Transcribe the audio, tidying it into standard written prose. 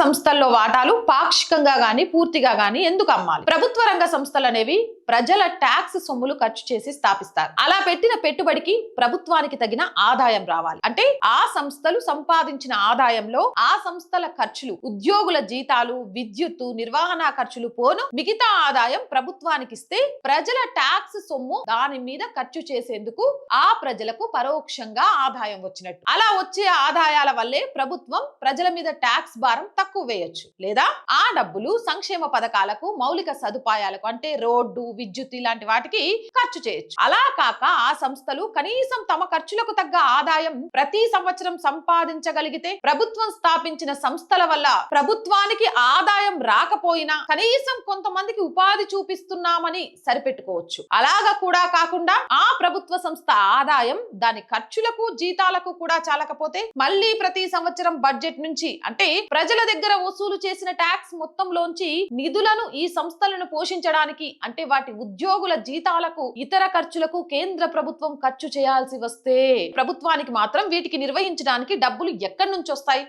సంస్థల్లో వాటాలు పాక్షికంగా గాని పూర్తిగా గాని ఎందుకు అమ్మాలి? ప్రభుత్వ రంగ సంస్థలు అనేవి ప్రజల ట్యాక్స్ సొమ్ములు ఖర్చు చేసి స్థాపిస్తారు. అలా పెట్టిన పెట్టుబడికి ప్రభుత్వానికి తగిన ఆదాయం రావాలి. అంటే ఆ సంస్థలు సంపాదించిన ఆదాయంలో ఆ సంస్థల ఖర్చులు, ఉద్యోగుల జీతాలు, విద్యుత్తు, నిర్వహణ ఖర్చులు పోను మిగతా ఆదాయం ప్రభుత్వానికి ఇస్తే ప్రజల ట్యాక్స్ సొమ్ము దాని మీద ఖర్చు చేసేందుకు ఆ ప్రజలకు పరోక్షంగా ఆదాయం వచ్చినట్టు. అలా వచ్చే ఆదాయాల వల్లే ప్రభుత్వం ప్రజల మీద ట్యాక్స్ భారం తక్కువ వేయొచ్చు, లేదా ఆ డబ్బులు సంక్షేమ పథకాలకు, మౌలిక సదుపాయాలకు అంటే రోడ్డు, విద్యుత్ ఇలాంటి వాటికి ఖర్చు చేయొచ్చు. అలా కాక ఆ సంస్థలు కనీసం తమ ఖర్చులకు తగ్గ ఆదాయం ప్రతి సంవత్సరం సంపాదించగలిగితే ప్రభుత్వం స్థాపించిన సంస్థల వల్ల ప్రభుత్వానికి ఆదాయం రాకపోయినా కనీసం కొంతమందికి ఉపాధి చూపిస్తున్నామని సరిపెట్టుకోవచ్చు. అలాగా కూడా కాకుండా ఆ ప్రభుత్వ సంస్థ ఆదాయం దాని ఖర్చులకు, జీతాలకు కూడా చాలకపోతే మళ్ళీ ప్రతి సంవత్సరం బడ్జెట్ నుంచి అంటే ప్రజల దగ్గర వసూలు చేసిన ట్యాక్స్ మొత్తంలోంచి నిధులను ఈ సంస్థలను పోషించడానికి అంటే వాటి ఉద్యోగుల జీతాలకు, ఇతర ఖర్చులకు కేంద్ర ప్రభుత్వం ఖర్చు చేయాల్సి వస్తే ప్రభుత్వానికి మాత్రం వీటికి నిర్వహించడానికి డబ్బులు ఎక్కడి నుంచి వస్తాయి?